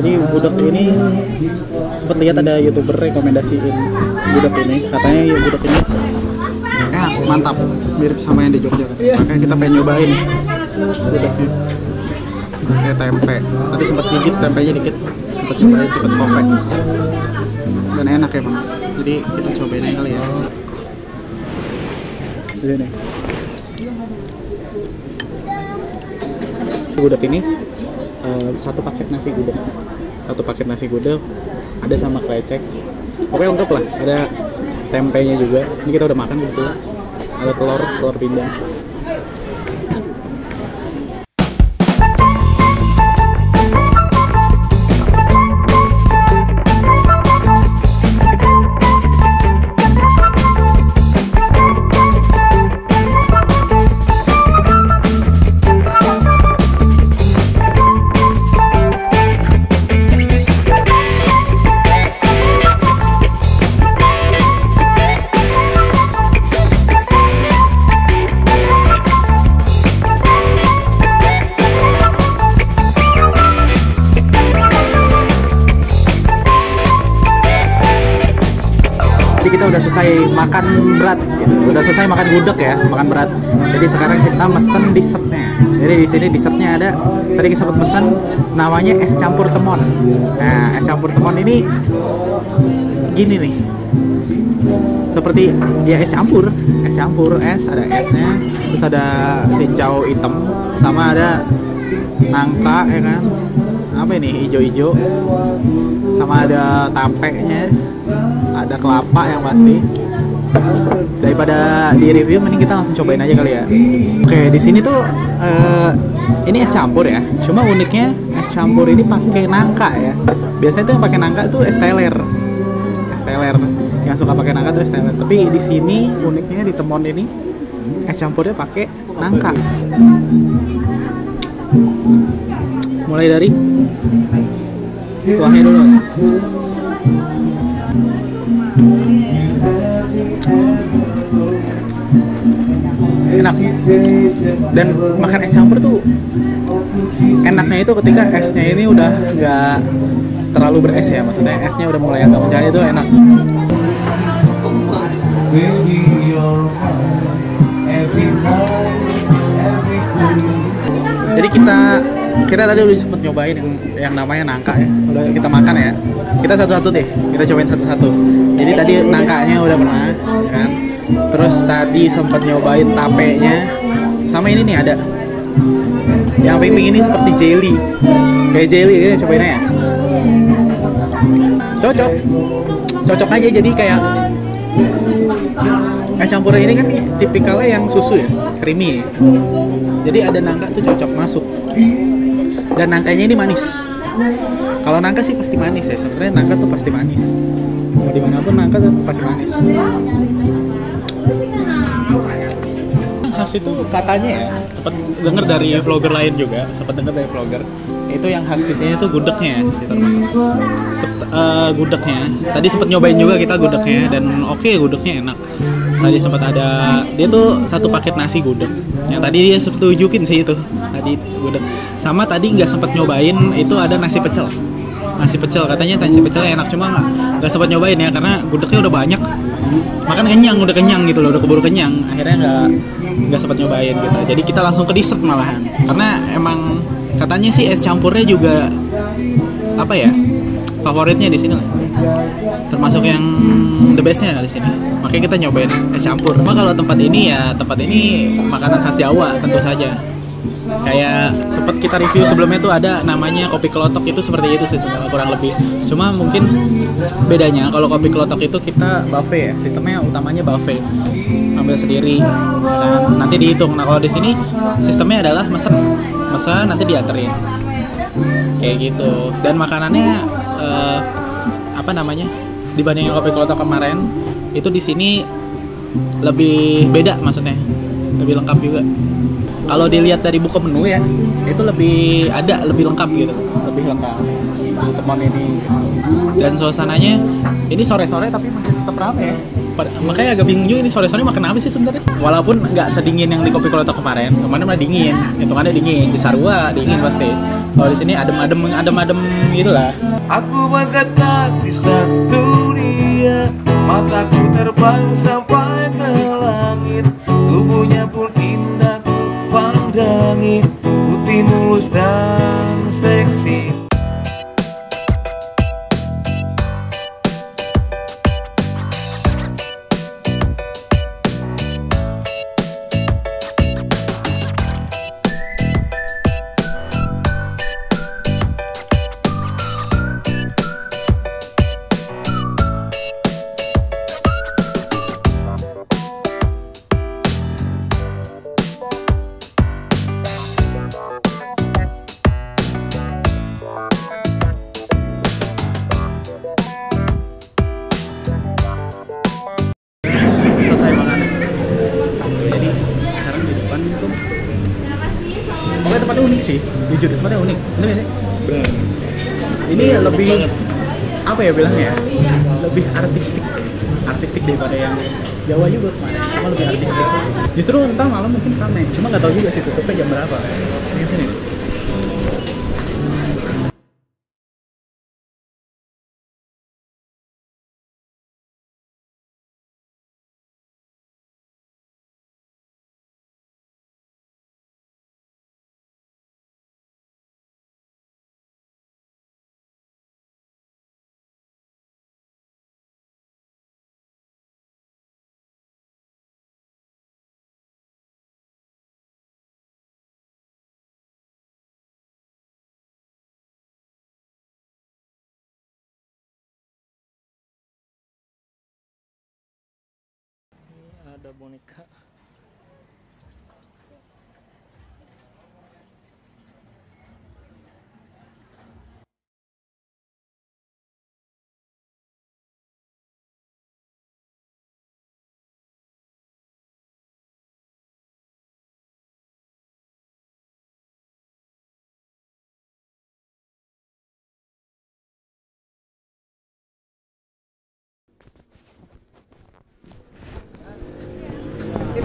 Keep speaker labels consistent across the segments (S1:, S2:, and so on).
S1: Jadi gudeg ini sempat lihat ada YouTuber rekomendasiin gudeg ini, katanya ya gudeg ini ya mantap, mirip sama yang di Jogja kan. Makanya kita pengen nyobain gudegnya. Kayak tempe. Tadi sempat gigit tempenya dikit, sempat nyobain cepet kopek. Dan enak ya bang. Jadi kita cobain aja kali ya. Ini nih. Gudeg ini satu paket nasi gudeg ada sama krecek, oke lengkap lah, ada tempenya juga. Ini kita udah makan gitu, ada telur pindang. Kita udah selesai makan berat gitu. Udah selesai makan gudeg ya, makan berat. Jadi sekarang kita mesen dessertnya. Jadi di sini dessertnya ada, tadi kita sempat mesen, namanya es campur temon. Nah, es campur temon ini gini nih, seperti ya es campur, ada esnya, terus ada cincau hitam, sama ada nangka ya kan, apa ini hijau-hijau, sama ada tapenya, ada kelapa yang pasti. Daripada di review, mending kita langsung cobain aja kali ya. Oke, di sini tuh ini es campur ya. Cuma uniknya es campur ini pakai nangka ya. Biasanya tuh yang pakai nangka tuh es teler. Yang suka pakai nangka tuh es teler. Tapi di sini uniknya di temon ini es campurnya pakai nangka. Mulai dari kuahnya dulu. Enak, dan makan es campur tuh enaknya itu ketika esnya ini udah nggak terlalu beres ya, maksudnya esnya udah mulai agak mencair, itu enak. Jadi kita tadi udah sempet nyobain yang namanya nangka ya, udah kita makan ya. Kita satu-satu deh, kita cobain satu-satu. Jadi tadi nangkanya udah pernah kan. Terus tadi sempat nyobain tapenya, sama ini nih ada yang pink ini seperti jelly, kayak jelly ya, cobain aja. Cocok aja, jadi kayak es campurnya ini kan tipikalnya yang susu ya, creamy. Jadi ada nangka tuh cocok masuk, dan nangkanya ini manis. Kalau nangka sih pasti manis ya, sebenarnya nangka tuh pasti manis. Mau dimanapun nangka tuh pasti manis. Khas itu katanya ya, sempat denger dari vlogger lain juga, itu yang khas di sini tuh gudegnya sih termasuk. Gudegnya tadi sempat nyobain juga kita gudegnya, dan oke, gudegnya enak. Tadi sempat ada, dia tuh satu paket nasi gudeg yang tadi dia sempat tunjukin sih, itu tadi gudeg. Sama tadi nggak sempat nyobain itu ada nasi pecel, katanya nasi pecelnya enak, cuma nggak sempat nyobain ya karena gudegnya udah banyak, makan udah kenyang gitu loh, udah keburu kenyang, akhirnya nggak sempat nyobain gitu. Jadi kita langsung ke dessert malahan, karena emang katanya sih es campurnya juga apa ya, favoritnya di sini lah, termasuk yang the bestnya di sini. Makanya kita nyobain es campur. Cuma kalau tempat ini makanan khas Jawa tentu saja. Kayak sempat kita review sebelumnya tuh ada namanya kopi kelotok, itu seperti itu sih sebenarnya kurang lebih. Cuma mungkin bedanya kalau kopi kelotok itu kita buffet ya, sistemnya utamanya buffet, ambil sendiri dan nanti dihitung. Nah kalau di sini sistemnya adalah mesen nanti dianterin kayak gitu. Dan makanannya dibandingin kopi kelotok kemarin itu di sini lebih beda, maksudnya lebih lengkap juga. Kalau dilihat dari buku menu ya, itu lebih lengkap gitu, lebih lengkap di temon ini. Dan suasananya ini sore-sore tapi masih tetap ramai ya. Makanya agak bingung juga ini sore-sore makan apa sih sebenarnya. Walaupun nggak sedingin yang di Kopi Klotok kemarin mah dingin, hitungannya dingin. Cisarua dingin pasti. Kalau di sini adem gitulah.
S2: Aku bergetar di satu dunia, mataku terbang sampai ke langit, tubuhnya pun indah ku pandangi, putih mulus dan seksi.
S1: Selesai makan. Jadi sekarang di depan itu pokoknya tempatnya unik sih, jujur tempatnya unik. Bener gak sih?
S3: Benar.
S1: Ini lebih apa ya bilangnya ya? Lebih artistik daripada yang Jawa juga kemarin, cuma lebih artistik. Justru entar malam mungkin ramai, cuma nggak tahu juga sih tutupnya jam berapa. Ini sini.
S3: Ada boneka.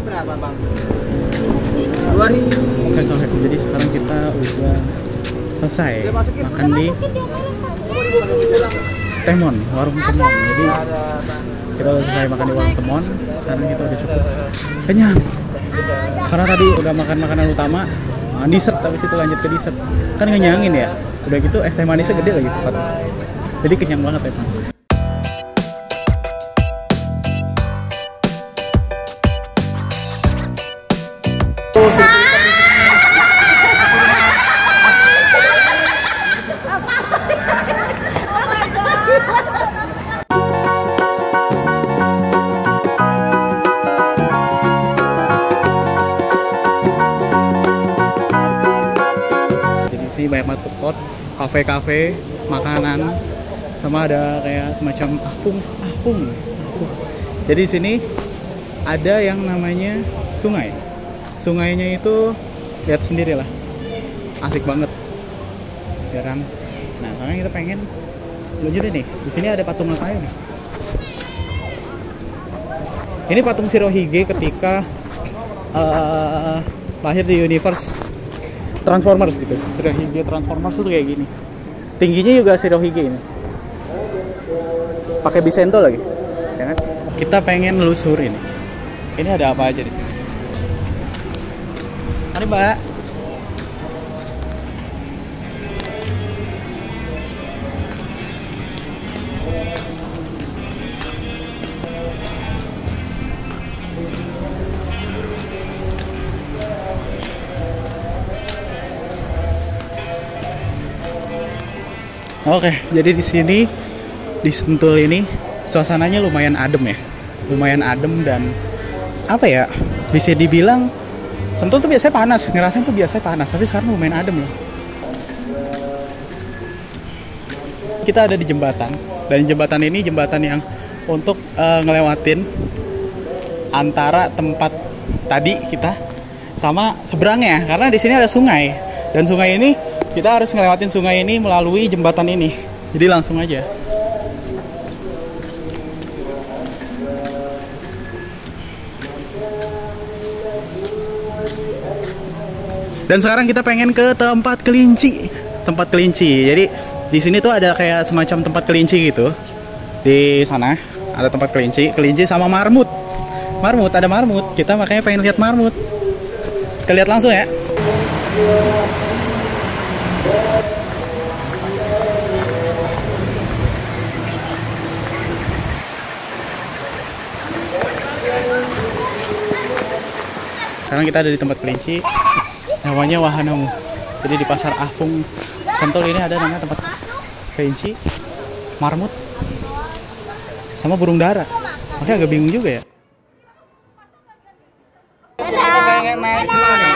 S2: Berapa bang?
S1: 2000. Oke sohib, jadi sekarang kita udah selesai makan di Temon, warung Temon. Jadi kita udah selesai makan di warung Temon. Sekarang kita udah cukup kenyang. Karena tadi udah makan makanan utama, dessert, habis itu lanjut ke dessert. Kan ngenyangin ya. Udah gitu es teh manisnya gede lagi tempat. Jadi kenyang banget emang. Sini banyak banget food court, kafe-kafe, makanan, sama ada kayak semacam apung. Jadi di sini ada yang namanya sungai. Sungainya itu lihat sendiri lah, asik banget, ya kan? Nah, sekarang kita pengen lanjutin nih. Di sini ada patung apa nih? Ini patung Shirohige ketika lahir di universe Transformers gitu. Shirohige Transformers tuh kayak gini. Tingginya juga Shirohige ini. Pakai Bisento lagi. Ya kan? Kita pengen nelusurin. Ini ada apa aja di sini? Mari, Mbak. Oke, jadi di sini di Sentul ini suasananya lumayan adem ya. Lumayan adem dan apa ya? Bisa dibilang Sentul tuh biasanya panas, ngerasain tuh biasanya panas, tapi sekarang lumayan adem loh. Kita ada di jembatan, dan jembatan ini jembatan yang untuk ngelewatin antara tempat tadi kita sama seberangnya, karena di sini ada sungai, dan sungai ini kita harus ngelewatin sungai ini melalui jembatan ini. Jadi langsung aja. Dan sekarang kita pengen ke tempat kelinci. Tempat kelinci. Jadi di sini tuh ada kayak semacam tempat kelinci gitu. Di sana ada tempat kelinci, kelinci sama marmut. Marmut, ada marmut. Kita makanya pengen lihat marmut. Kita lihat langsung ya. Sekarang kita ada di tempat kelinci, namanya Wahanamu. Jadi di Pasar Apung Sentul ini ada namanya tempat kelinci, marmut, sama burung dara. Makanya agak bingung juga ya.
S2: Pengen naik gimana nih?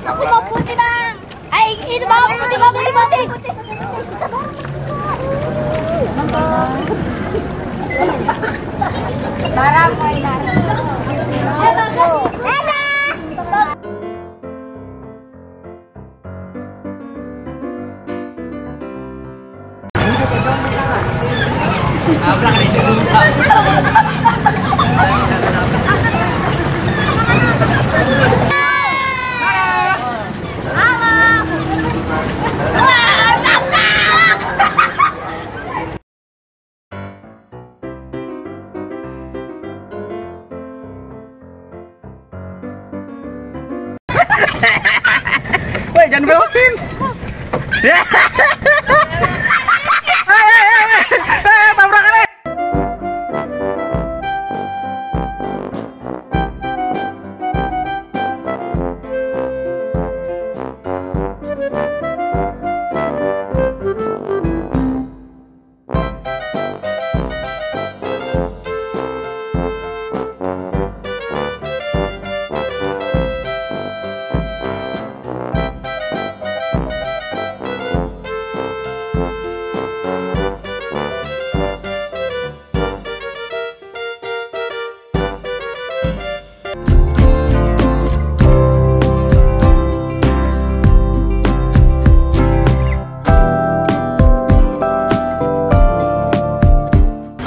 S3: Aku mau putih bang. Itu bawa putih. Barang mainan.
S1: Woi, jangan belokin. Tabrakan nih.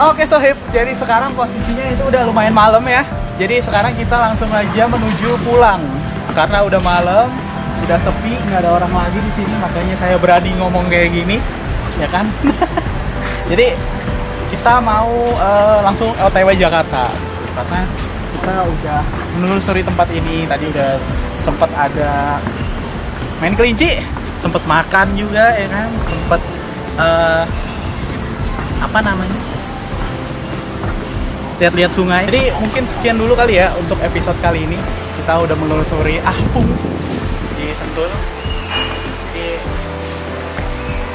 S1: Oke Sohib, jadi sekarang posisinya itu udah lumayan malam ya. Jadi sekarang kita langsung aja menuju pulang. Karena udah malam, udah sepi, nggak ada orang lagi di sini, makanya saya berani ngomong kayak gini, ya kan? Jadi kita mau langsung OTW Jakarta. Karena kita udah menelusuri tempat ini, tadi udah sempet ada main kelinci, sempet makan juga, ya kan? Sempet apa namanya? Lihat-lihat sungai. Jadi mungkin sekian dulu kali ya untuk episode kali ini. Kita udah menelusuri Apung di Sentul. Jadi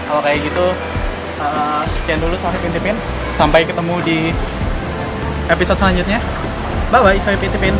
S1: kalau kayak gitu sekian dulu Sohib Intipin. Sampai ketemu di episode selanjutnya. Bye bye Sohib Intipin.